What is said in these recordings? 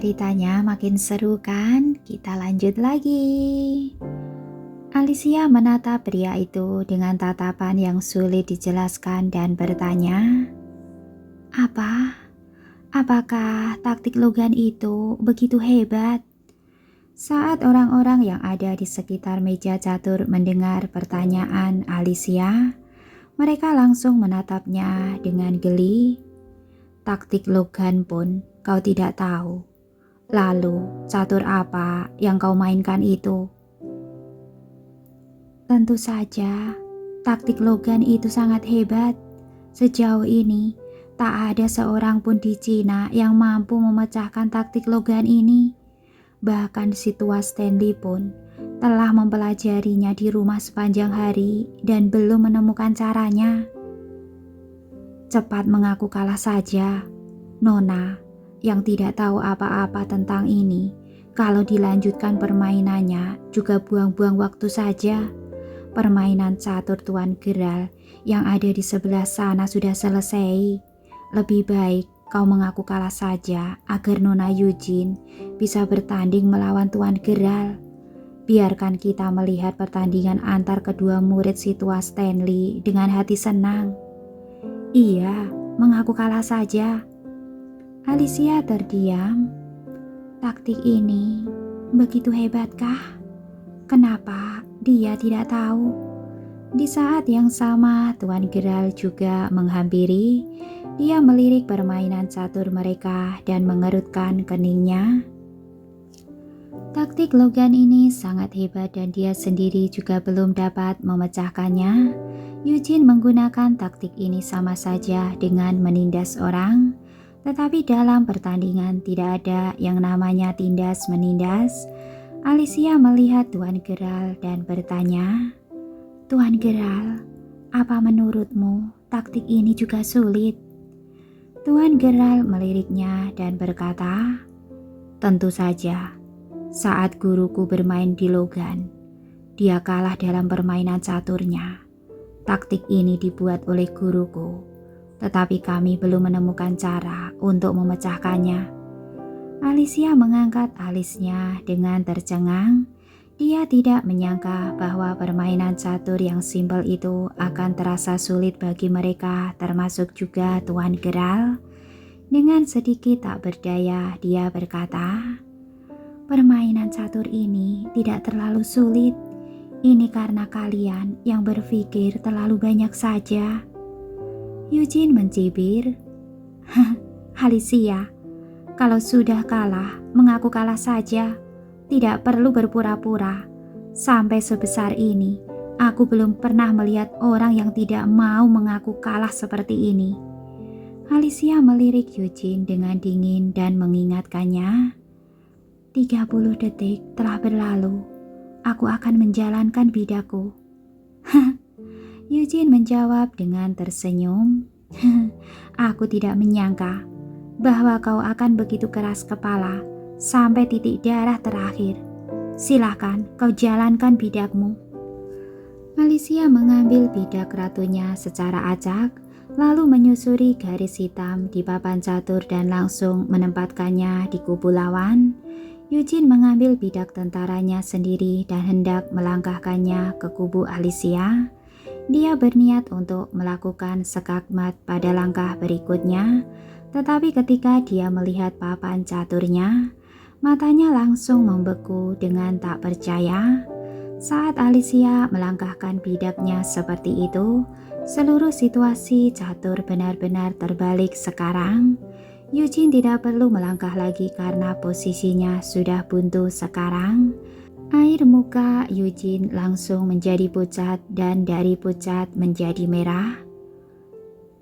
Ceritanya makin seru kan? Kita lanjut lagi. Alicia menatap pria itu dengan tatapan yang sulit dijelaskan dan bertanya, "Apa? Apakah taktik Logan itu begitu hebat?" Saat orang-orang yang ada di sekitar meja catur mendengar pertanyaan Alicia, mereka langsung menatapnya dengan geli. "Taktik Logan pun kau tidak tahu. Lalu, catur apa yang kau mainkan itu?" "Tentu saja, taktik Logan itu sangat hebat. Sejauh ini, tak ada seorang pun di Cina yang mampu memecahkan taktik Logan ini. Bahkan si tua Stanley pun telah mempelajarinya di rumah sepanjang hari dan belum menemukan caranya." "Cepat mengaku kalah saja, Nona, yang tidak tahu apa-apa tentang ini. Kalau dilanjutkan permainannya juga buang-buang waktu saja. Permainan catur Tuan Geral yang ada di sebelah sana sudah selesai. Lebih baik kau mengaku kalah saja agar Nona Eugene bisa bertanding melawan Tuan Geral. Biarkan kita melihat pertandingan antar kedua murid si tua Stanley dengan hati senang." "Iya, mengaku kalah saja." Alicia terdiam. Taktik ini begitu hebatkah? Kenapa dia tidak tahu? Di saat yang sama, Tuan Geral juga menghampiri. Dia melirik permainan catur mereka dan mengerutkan keningnya. Taktik Logan ini sangat hebat dan dia sendiri juga belum dapat memecahkannya. Eugene menggunakan taktik ini sama saja dengan menindas orang. Tetapi dalam pertandingan tidak ada yang namanya tindas-menindas. Alicia melihat Tuan Geral dan bertanya, "Tuan Geral, apa menurutmu taktik ini juga sulit?" Tuan Geral meliriknya dan berkata, "Tentu saja, saat guruku bermain di Logan, dia kalah dalam permainan caturnya. Taktik ini dibuat oleh guruku, tetapi kami belum menemukan cara untuk memecahkannya." Alicia mengangkat alisnya dengan tercengang. Dia tidak menyangka bahwa permainan catur yang simpel itu akan terasa sulit bagi mereka, termasuk juga Tuan Geral. Dengan sedikit tak berdaya, dia berkata, "Permainan catur ini tidak terlalu sulit. Ini karena kalian yang berpikir terlalu banyak saja." Eugene mencibir, "Alicia, kalau sudah kalah, mengaku kalah saja. Tidak perlu berpura-pura. Sampai sebesar ini, aku belum pernah melihat orang yang tidak mau mengaku kalah seperti ini." Alicia melirik Eugene dengan dingin dan mengingatkannya, "30 detik telah berlalu. Aku akan menjalankan bidaku." Eugene menjawab dengan tersenyum, "Aku tidak menyangka bahwa kau akan begitu keras kepala sampai titik darah terakhir. Silahkan kau jalankan bidakmu." Alicia mengambil bidak ratunya secara acak, lalu menyusuri garis hitam di papan catur dan langsung menempatkannya di kubu lawan. Eugene mengambil bidak tentaranya sendiri dan hendak melangkahkannya ke kubu Alicia. Dia berniat untuk melakukan skakmat pada langkah berikutnya. Tetapi ketika dia melihat papan caturnya, matanya langsung membeku dengan tak percaya. Saat Alicia melangkahkan bidaknya seperti itu, seluruh situasi catur benar-benar terbalik sekarang. Eugene tidak perlu melangkah lagi karena posisinya sudah buntu sekarang. Air muka Eugene langsung menjadi pucat dan dari pucat menjadi merah.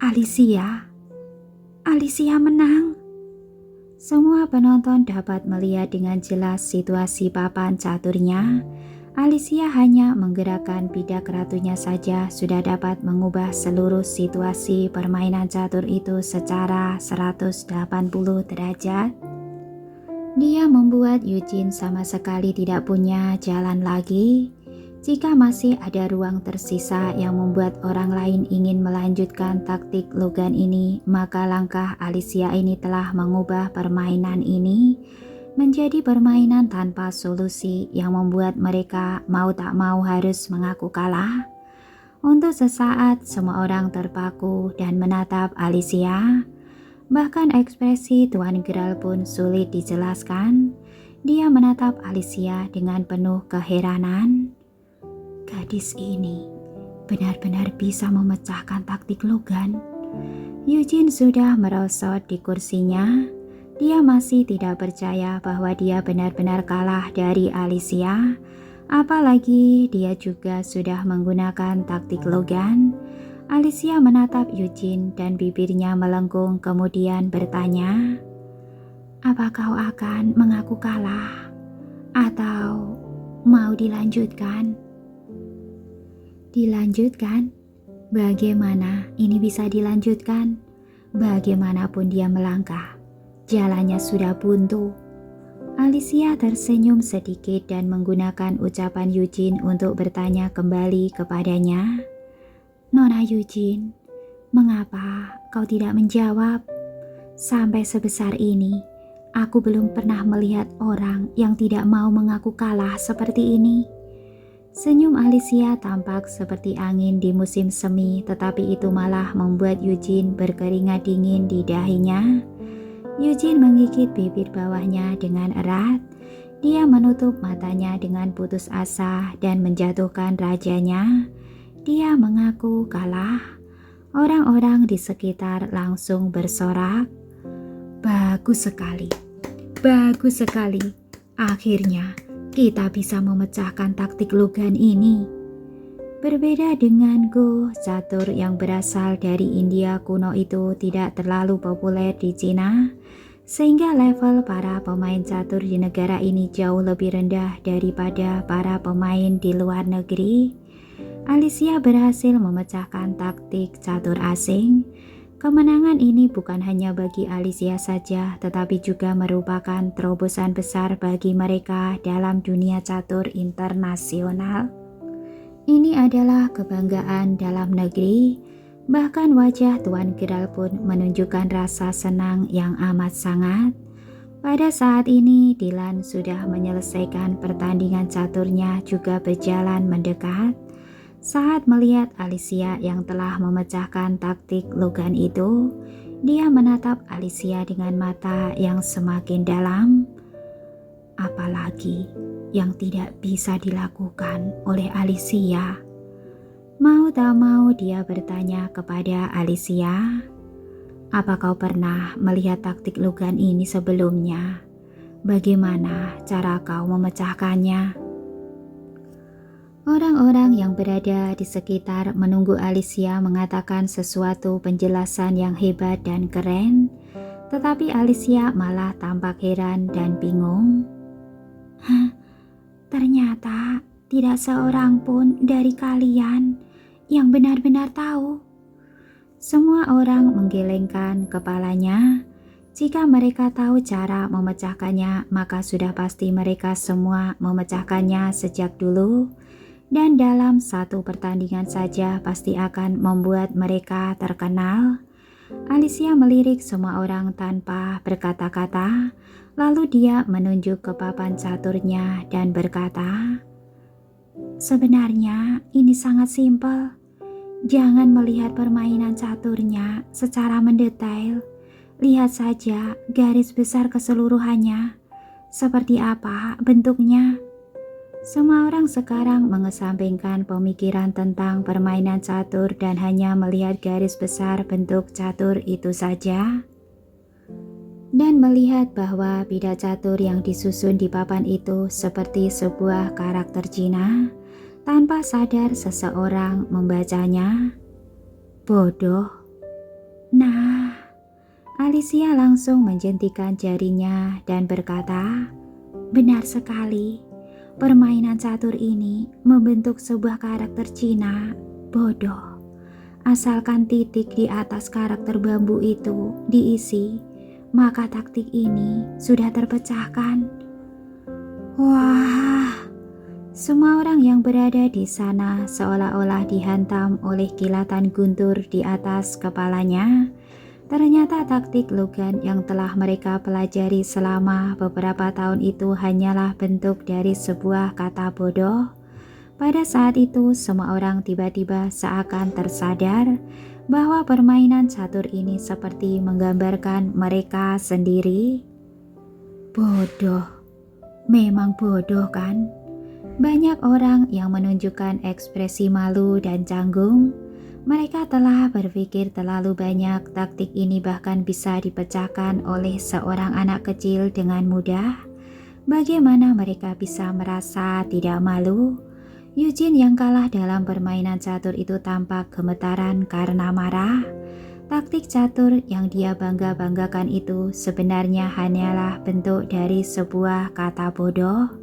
Alicia menang." Semua penonton dapat melihat dengan jelas situasi papan caturnya. Alicia hanya menggerakkan bidak ratunya saja sudah dapat mengubah seluruh situasi permainan catur itu secara 180 derajat. Dia membuat Eugene sama sekali tidak punya jalan lagi. Jika masih ada ruang tersisa yang membuat orang lain ingin melanjutkan taktik Logan ini, maka langkah Alicia ini telah mengubah permainan ini. menjadi permainan tanpa solusi yang membuat mereka mau tak mau harus mengaku kalah. Untuk sesaat semua orang terpaku dan menatap Alicia. Bahkan ekspresi Tuan Gerald pun sulit dijelaskan. Dia menatap Alicia dengan penuh keheranan. Gadis ini benar-benar bisa memecahkan taktik Logan. Eugene sudah merosot di kursinya. Dia masih tidak percaya bahwa dia benar-benar kalah dari Alicia. Apalagi dia juga sudah menggunakan taktik Logan. Alicia menatap Eugene dan bibirnya melengkung kemudian bertanya, "Apa kau akan mengaku kalah? Atau mau dilanjutkan?" Dilanjutkan? Bagaimana ini bisa dilanjutkan? Bagaimanapun dia melangkah, jalannya sudah buntu. Alicia tersenyum sedikit dan menggunakan ucapan Eugene untuk bertanya kembali kepadanya. "Nona Eugene, mengapa kau tidak menjawab? Sampai sebesar ini, aku belum pernah melihat orang yang tidak mau mengaku kalah seperti ini." Senyum Alicia tampak seperti angin di musim semi, tetapi itu malah membuat Eugene berkeringat dingin di dahinya. Eugene menggigit bibir bawahnya dengan erat. Dia menutup matanya dengan putus asa dan menjatuhkan rajanya. Dia mengaku kalah. Orang-orang di sekitar langsung bersorak. "Bagus sekali, bagus sekali. Akhirnya kita bisa memecahkan taktik Logan ini." Berbeda dengan Go, catur yang berasal dari India kuno itu tidak terlalu populer di Cina, sehingga level para pemain catur di negara ini jauh lebih rendah daripada para pemain di luar negeri. Alicia berhasil memecahkan taktik catur asing. Kemenangan ini bukan hanya bagi Alicia saja, tetapi juga merupakan terobosan besar bagi mereka dalam dunia catur internasional. Ini adalah kebanggaan dalam negeri. Bahkan wajah Tuan Gerald pun menunjukkan rasa senang yang amat sangat. Pada saat ini Dylan sudah menyelesaikan pertandingan caturnya juga berjalan mendekat. Saat melihat Alicia yang telah memecahkan taktik Logan itu, dia menatap Alicia dengan mata yang semakin dalam. Apalagi yang tidak bisa dilakukan oleh Alicia? Mau tak mau dia bertanya kepada Alicia, "Apa kau pernah melihat taktik Logan ini sebelumnya? Bagaimana cara kau memecahkannya?" Orang-orang yang berada di sekitar menunggu Alicia mengatakan sesuatu penjelasan yang hebat dan keren, tetapi Alicia malah tampak heran dan bingung. Ternyata tidak seorang pun dari kalian yang benar-benar tahu." Semua orang menggelengkan kepalanya. Jika mereka tahu cara memecahkannya, maka sudah pasti mereka semua memecahkannya sejak dulu. Dan dalam satu pertandingan saja pasti akan membuat mereka terkenal. Alicia melirik semua orang tanpa berkata-kata. Lalu dia menunjuk ke papan caturnya dan berkata, "Sebenarnya ini sangat simpel. Jangan melihat permainan caturnya secara mendetail. Lihat saja garis besar keseluruhannya. Seperti apa bentuknya." Semua orang sekarang mengesampingkan pemikiran tentang permainan catur dan hanya melihat garis besar bentuk catur itu saja. Dan melihat bahwa bidak catur yang disusun di papan itu seperti sebuah karakter Cina, tanpa sadar seseorang membacanya. Bodoh. Nah, Alicia langsung menjentikan jarinya dan berkata, "Benar sekali. Permainan catur ini membentuk sebuah karakter Cina. Bodoh. Asalkan titik di atas karakter bambu itu diisi, maka taktik ini sudah terpecahkan." Wah, semua orang yang berada di sana seolah-olah dihantam oleh kilatan guntur di atas kepalanya. Ternyata taktik Logan yang telah mereka pelajari selama beberapa tahun itu hanyalah bentuk dari sebuah kata bodoh. Pada saat itu, semua orang tiba-tiba seakan tersadar bahwa permainan catur ini seperti menggambarkan mereka sendiri. Bodoh, memang bodoh kan? Banyak orang yang menunjukkan ekspresi malu dan canggung. Mereka telah berpikir terlalu banyak, taktik ini bahkan bisa dipecahkan oleh seorang anak kecil dengan mudah. Bagaimana mereka bisa merasa tidak malu? Eugene yang kalah dalam permainan catur itu tampak gemetaran karena marah. Taktik catur yang dia bangga-banggakan itu sebenarnya hanyalah bentuk dari sebuah kata bodoh.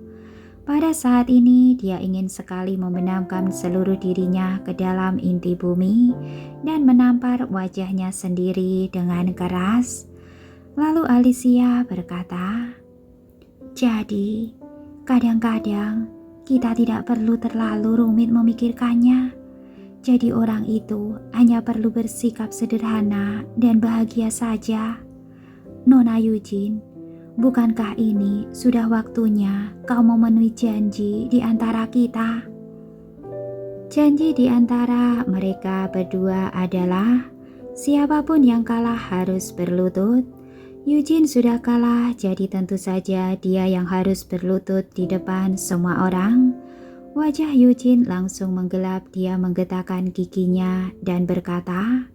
Pada saat ini dia ingin sekali membenamkan seluruh dirinya ke dalam inti bumi dan menampar wajahnya sendiri dengan keras. Lalu Alicia berkata, "Jadi, kadang-kadang kita tidak perlu terlalu rumit memikirkannya. Jadi orang itu hanya perlu bersikap sederhana dan bahagia saja. Nona Eugene, bukankah ini sudah waktunya kau memenuhi janji di antara kita?" Janji di antara mereka berdua adalah siapapun yang kalah harus berlutut. Eugene sudah kalah, jadi tentu saja dia yang harus berlutut di depan semua orang. Wajah Eugene langsung menggelap, dia menggetakkan giginya dan berkata,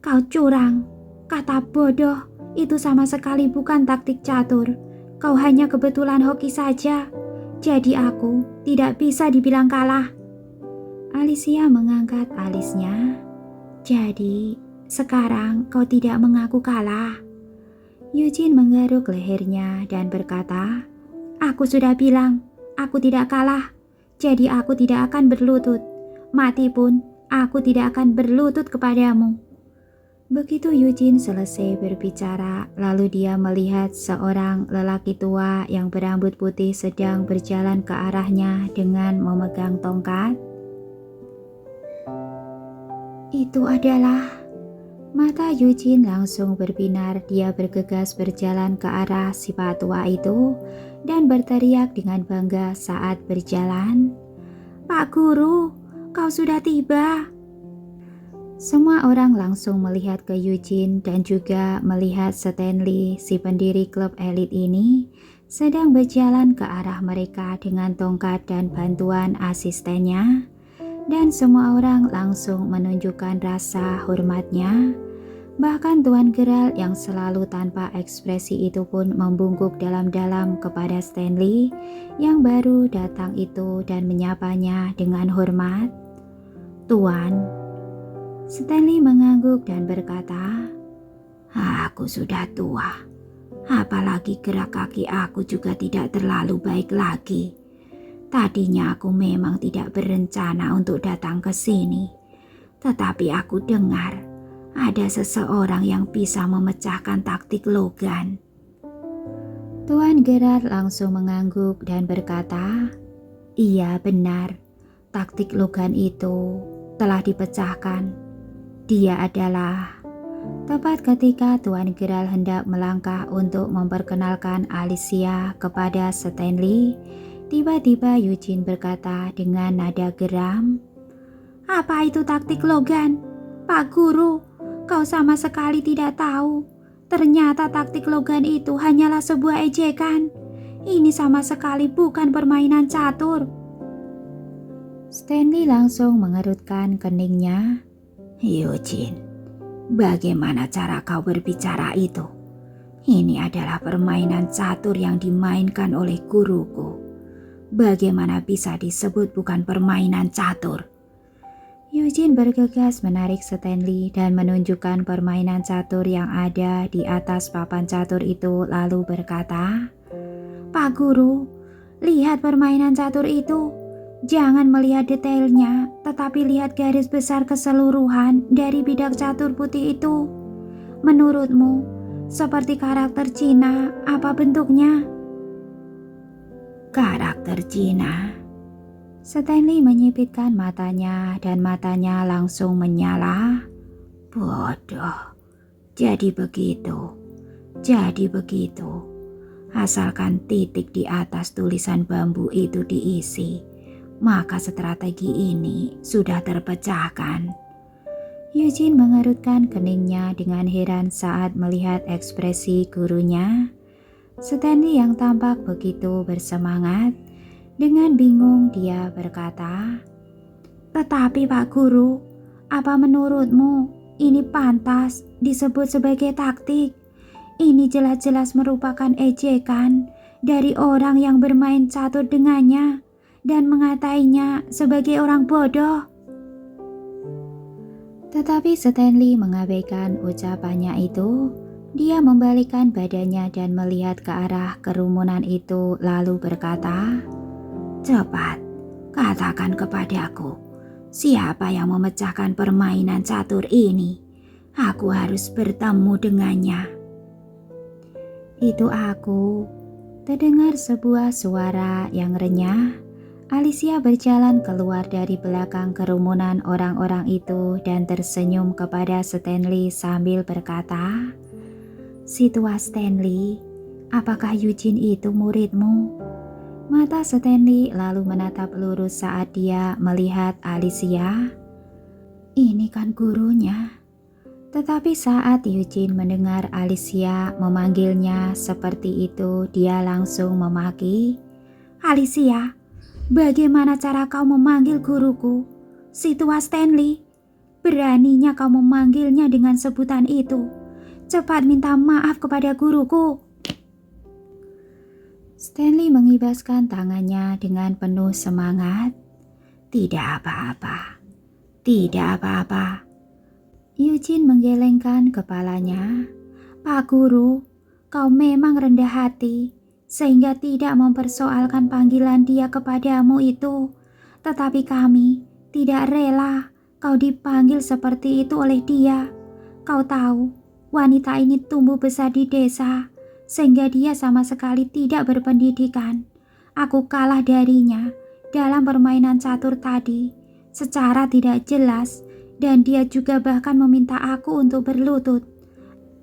"Kau curang, kata bodoh. Itu sama sekali bukan taktik catur. Kau hanya kebetulan hoki saja. Jadi aku tidak bisa dibilang kalah." Alicia mengangkat alisnya. "Jadi sekarang kau tidak mengaku kalah?" Eugene menggaruk lehernya dan berkata, "Aku sudah bilang, aku tidak kalah. Jadi aku tidak akan berlutut. Mati pun, aku tidak akan berlutut kepadamu." Begitu Eugene selesai berbicara, lalu dia melihat seorang lelaki tua yang berambut putih sedang berjalan ke arahnya dengan memegang tongkat. Itu adalah... Mata Eugene langsung berbinar, dia bergegas berjalan ke arah si pak tua itu dan berteriak dengan bangga saat berjalan, "Pak Guru, kau sudah tiba." Semua orang langsung melihat ke Eugene dan juga melihat Stanley, si pendiri klub elit ini, sedang berjalan ke arah mereka dengan tongkat dan bantuan asistennya. Dan semua orang langsung menunjukkan rasa hormatnya. Bahkan Tuan Gerald yang selalu tanpa ekspresi itu pun membungkuk dalam-dalam kepada Stanley yang baru datang itu dan menyapanya dengan hormat. "Tuan." Stanley mengangguk dan berkata, "Aku sudah tua. Apalagi gerak kaki aku juga tidak terlalu baik lagi. Tadinya aku memang tidak berencana untuk datang ke sini, tetapi aku dengar ada seseorang yang bisa memecahkan taktik Logan." Tuan Gerard langsung mengangguk dan berkata, "Iya benar, taktik Logan itu telah dipecahkan. Dia adalah..." Tepat ketika Tuan Gerald hendak melangkah untuk memperkenalkan Alicia kepada Stanley, tiba-tiba Eugene berkata dengan nada geram, "Apa itu taktik Logan? Pak Guru, kau sama sekali tidak tahu. Ternyata taktik Logan itu hanyalah sebuah ejekan. Ini sama sekali bukan permainan catur." Stanley langsung mengerutkan keningnya. "Eugene, bagaimana cara kau berbicara itu? Ini adalah permainan catur yang dimainkan oleh guruku. Bagaimana bisa disebut bukan permainan catur?" Eugene bergegas menarik Stanley dan menunjukkan permainan catur yang ada di atas papan catur itu, lalu berkata, "Pak Guru, lihat permainan catur itu. Jangan melihat detailnya, tetapi lihat garis besar keseluruhan dari bidak catur putih itu. Menurutmu, seperti karakter Cina, apa bentuknya?" "Karakter Cina?" Stanley menyipitkan matanya dan matanya langsung menyala. "Bodoh, Jadi begitu, jadi begitu. Asalkan titik di atas tulisan bambu itu diisi, maka strategi ini sudah terpecahkan. Eugene mengerutkan keningnya dengan heran saat melihat ekspresi gurunya. Stanley yang tampak begitu bersemangat, dengan bingung dia berkata, "Tetapi Pak Guru, apa menurutmu ini pantas disebut sebagai taktik? Ini jelas-jelas merupakan ejekan dari orang yang bermain catur dengannya dan mengatainya sebagai orang bodoh." Tetapi Stanley mengabaikan ucapannya itu. Dia membalikkan badannya dan melihat ke arah kerumunan itu lalu berkata, "Cepat, katakan kepadaku, siapa yang memecahkan permainan catur ini? Aku harus bertemu dengannya." "Itu aku," terdengar sebuah suara yang renyah. Alicia berjalan keluar dari belakang kerumunan orang-orang itu dan tersenyum kepada Stanley sambil berkata, "Si tua Stanley, apakah Eugene itu muridmu?" Mata Stanley lalu menatap lurus saat dia melihat Alicia. "Ini kan gurunya." Tetapi saat Eugene mendengar Alicia memanggilnya seperti itu, dia langsung memaki, "Alicia, bagaimana cara kau memanggil guruku? Si tua Stanley, beraninya kau memanggilnya dengan sebutan itu. Cepat minta maaf kepada guruku." Stanley mengibaskan tangannya dengan penuh semangat. "Tidak apa-apa, tidak apa-apa." Eugene menggelengkan kepalanya. "Pak Guru, kau memang rendah hati sehingga tidak mempersoalkan panggilan dia kepadamu itu. Tetapi kami tidak rela kau dipanggil seperti itu oleh dia. Kau tahu, wanita ini tumbuh besar di desa, sehingga dia sama sekali tidak berpendidikan. Aku kalah darinya dalam permainan catur tadi secara tidak jelas, dan dia juga bahkan meminta aku untuk berlutut.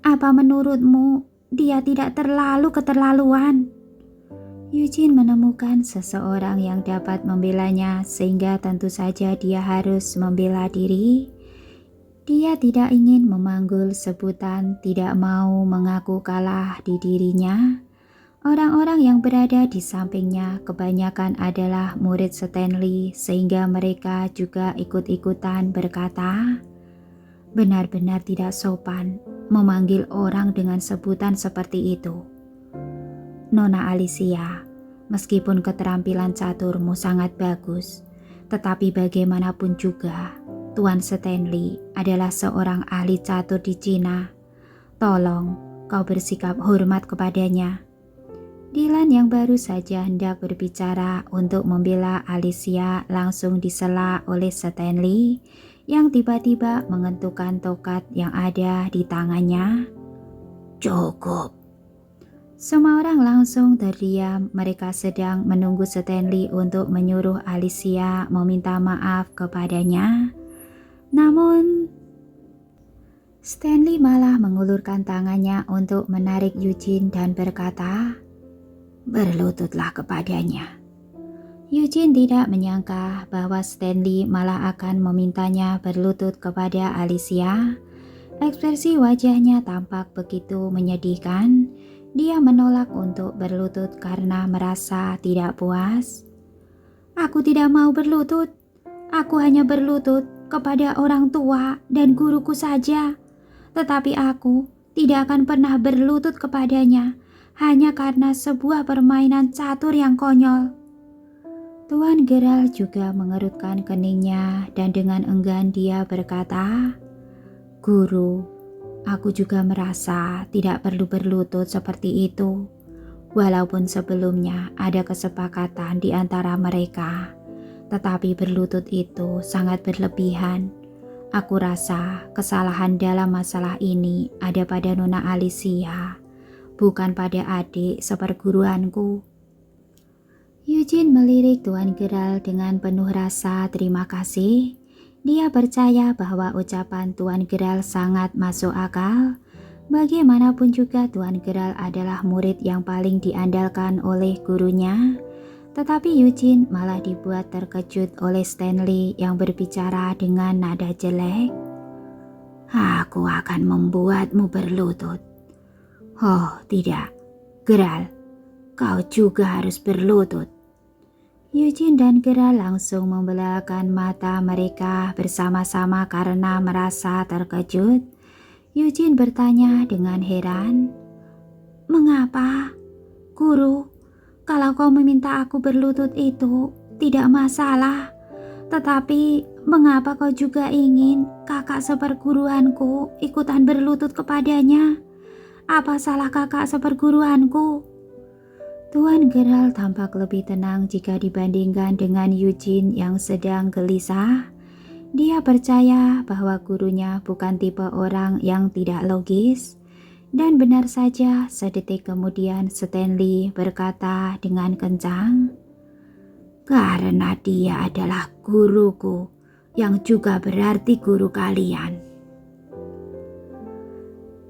Apa menurutmu dia tidak terlalu keterlaluan?" Eugene menemukan seseorang yang dapat membelanya, sehingga tentu saja dia harus membela diri. Dia tidak ingin memanggul sebutan, tidak mau mengaku kalah di dirinya. Orang-orang yang berada di sampingnya kebanyakan adalah murid Stanley, sehingga mereka juga ikut-ikutan berkata, "Benar-benar tidak sopan memanggil orang dengan sebutan seperti itu. Nona Alicia, meskipun keterampilan caturmu sangat bagus, tetapi bagaimanapun juga, Tuan Stanley adalah seorang ahli catur di Cina. Tolong kau bersikap hormat kepadanya." Dylan yang baru saja hendak berbicara untuk membela Alicia langsung disela oleh Stanley yang tiba-tiba mengentukkan tokat yang ada di tangannya. "Cukup." Semua orang langsung terdiam. Mereka sedang menunggu Stanley untuk menyuruh Alicia meminta maaf kepadanya. Namun Stanley malah mengulurkan tangannya untuk menarik Eugene dan berkata, "Berlututlah kepadanya." Eugene tidak menyangka bahwa Stanley malah akan memintanya berlutut kepada Alicia. Ekspresi wajahnya tampak begitu menyedihkan. Dia menolak untuk berlutut karena merasa tidak puas. "Aku tidak mau berlutut. Aku hanya berlutut kepada orang tua dan guruku saja. Tetapi aku tidak akan pernah berlutut kepadanya hanya karena sebuah permainan catur yang konyol." Tuan Gerald juga mengerutkan keningnya dan dengan enggan dia berkata, "Guru, aku juga merasa tidak perlu berlutut seperti itu. Walaupun sebelumnya ada kesepakatan di antara mereka, tetapi berlutut itu sangat berlebihan. Aku rasa kesalahan dalam masalah ini ada pada Nona Alicia, bukan pada adik seperguruanku." Eugene melirik Tuan Gerald dengan penuh rasa terima kasih. Dia percaya bahwa ucapan Tuan Gerald sangat masuk akal. Bagaimanapun juga Tuan Geral adalah murid yang paling diandalkan oleh gurunya. Tetapi Eugene malah dibuat terkejut oleh Stanley yang berbicara dengan nada jelek. Aku akan membuatmu berlutut. Oh tidak, Geral, kau juga harus berlutut. Eugene dan Geral langsung membelalakan mata mereka bersama-sama karena merasa terkejut. Eugene bertanya dengan heran, "Mengapa, Guru? Kalau kau meminta aku berlutut itu tidak masalah. Tetapi mengapa kau juga ingin kakak seperguruanku ikutan berlutut kepadanya? Apa salah kakak seperguruanku?" Tuan Geral tampak lebih tenang jika dibandingkan dengan Eugene yang sedang gelisah. Dia percaya bahwa gurunya bukan tipe orang yang tidak logis. Dan benar saja, sedetik kemudian Stanley berkata dengan kencang, "Karena dia adalah guruku, yang juga berarti guru kalian."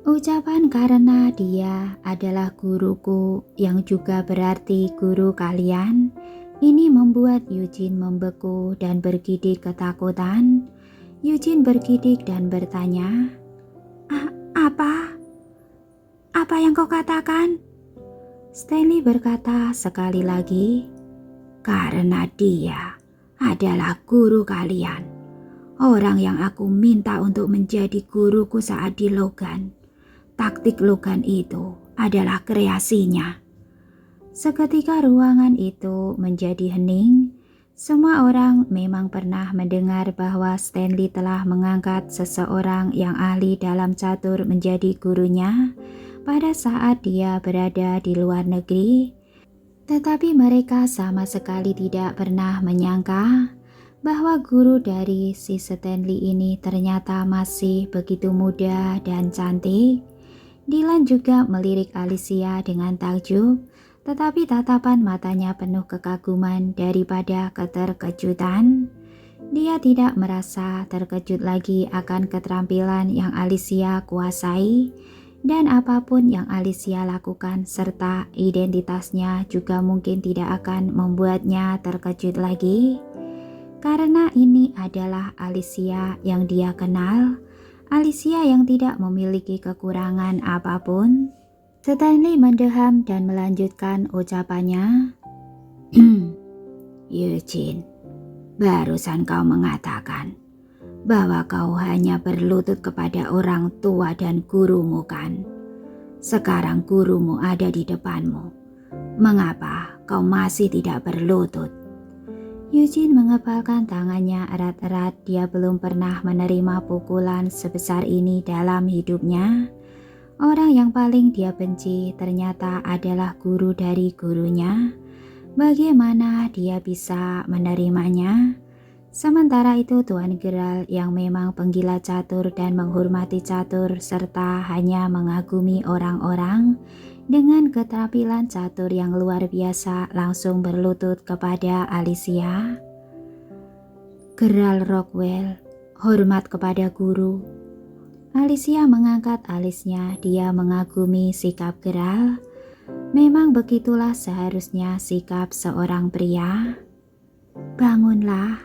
Ucapan "karena dia adalah guruku, yang juga berarti guru kalian" ini membuat Eugene membeku dan bergidik ketakutan. Eugene bergidik dan bertanya, Apa? Apa yang kau katakan?" Stanley berkata sekali lagi, "Karena dia adalah guru kalian, orang yang aku minta untuk menjadi guruku saat di Logan. Taktik Logan itu adalah kreasinya." Seketika ruangan itu menjadi hening. Semua orang memang pernah mendengar bahwa Stanley telah mengangkat seseorang yang ahli dalam catur menjadi gurunya pada saat dia berada di luar negeri. Tetapi mereka sama sekali tidak pernah menyangka bahwa guru dari si Stanley ini ternyata masih begitu muda dan cantik. Dylan juga melirik Alicia dengan takjub, tetapi tatapan matanya penuh kekaguman daripada keterkejutan. Dia tidak merasa terkejut lagi akan keterampilan yang Alicia kuasai, dan apapun yang Alicia lakukan serta identitasnya juga mungkin tidak akan membuatnya terkejut lagi. Karena ini adalah Alicia yang dia kenal, Alicia yang tidak memiliki kekurangan apapun. Stanley mendeham dan melanjutkan ucapannya. Eugene, barusan kau mengatakan bahwa kau hanya berlutut kepada orang tua dan gurumu kan? Sekarang gurumu ada di depanmu. Mengapa kau masih tidak berlutut? Eugene mengepalkan tangannya erat-erat. Dia belum pernah menerima pukulan sebesar ini dalam hidupnya. Orang yang paling dia benci ternyata adalah guru dari gurunya. Bagaimana dia bisa menerimanya? Sementara itu Tuan Geral yang memang penggila catur dan menghormati catur serta hanya mengagumi orang-orang dengan keterampilan catur yang luar biasa langsung berlutut kepada Alicia. Geral Rockwell, hormat kepada guru. Alicia mengangkat alisnya. Dia mengagumi sikap Geral. Memang begitulah seharusnya sikap seorang pria. Bangunlah,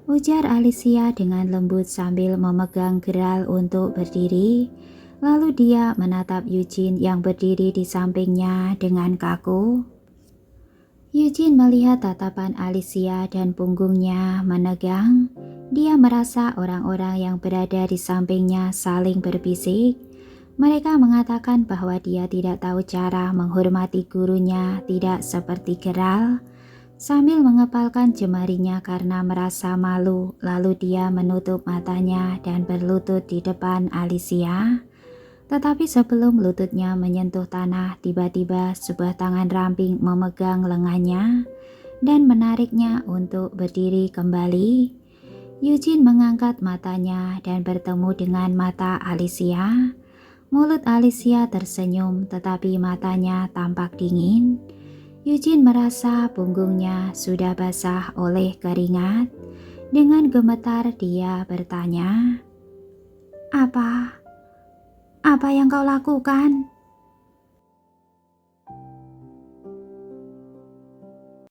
ujar Alicia dengan lembut sambil memegang Geral untuk berdiri. Lalu dia menatap Eugene yang berdiri di sampingnya dengan kaku. Eugene melihat tatapan Alicia dan punggungnya menegang. Dia merasa orang-orang yang berada di sampingnya saling berbisik. Mereka mengatakan bahwa dia tidak tahu cara menghormati gurunya, tidak seperti Geral. Sambil mengepalkan jemarinya karena merasa malu, lalu dia menutup matanya dan berlutut di depan Alicia. Tetapi sebelum lututnya menyentuh tanah, tiba-tiba sebuah tangan ramping memegang lengannya dan menariknya untuk berdiri kembali. Eugene mengangkat matanya dan bertemu dengan mata Alicia. Mulut Alicia tersenyum, tetapi matanya tampak dingin. Eugene merasa punggungnya sudah basah oleh keringat. Dengan gemetar dia bertanya, Apa apa yang kau lakukan?